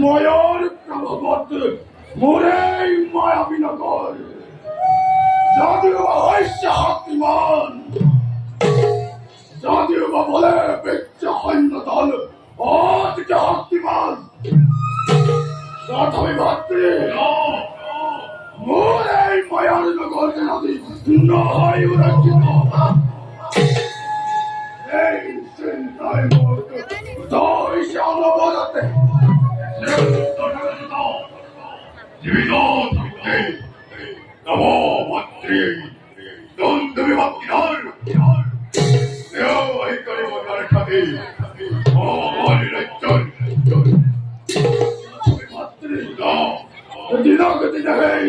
মায়ার প্রভাবত মোরেই মায়াবী নগর যদিও হইছে শক্তিমান যদিও বা বলে বেচ্চ হন্য দল অতিকে শক্তিমান তথাপি ভাতৃ মোরেই মায়ার নগর যদি নহয় উরক্ষিত এই চিন্তায় মোর দইছে অনবরতে জীবিত থাকতে নমো ভাতৃ দন্তবি ভাতৃহার দেও এই করে মজার খাতে ও বলি রঞ্জন ভাতৃ দিনক দিনে এই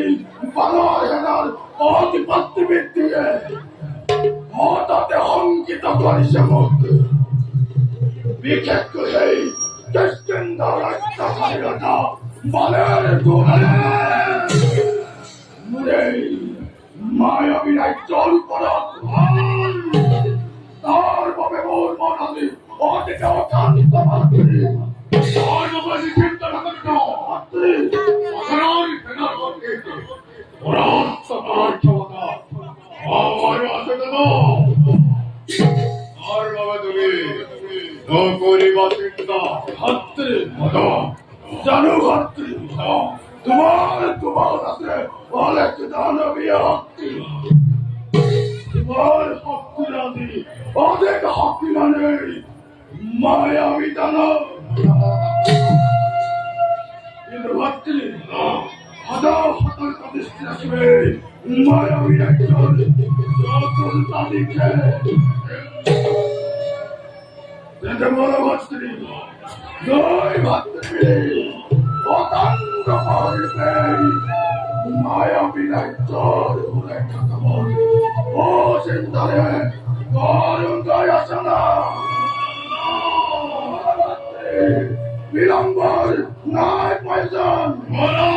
বানর হেনার অধিপত্তি বৃদ্ধিয়ে হঠাতে অঙ্কিত করিছে মোক বিশেষ করে কেন্দ্র রাজ্যটা বালের দোকানে মায়াবী রাজ্যর উপর তার ভাবে মোর মনালি অতিকে অশান্ত ভাতৃ তার ভাবে চিন্তা রাখেন না ভাতৃ অসারার সেনার মধ্যে ওরা সবার ক্ষমতা আমার আছে কেন আর বাবা তুমি করিবা চিন্তা ভাতৃ জানো ভাতৃ তোমার আছে অনেক দানবী শক্তি তোমার শক্তি রাজি অনেক শক্তি মানে মায়াবী দানব কিন্তু ভাতৃ হাজার হাজার দৃষ্টি আসবে মায়াবী একজন যখন তাদেরকে যেতে বলো ভাতৃ জয় ভাতৃ অতান্ত পারিবে মায়াবী রাজ্যর উল্লেখ খবর ও চিন্তারে করুণ গায় আসে না বিলম্বর নাই পয়জন বলো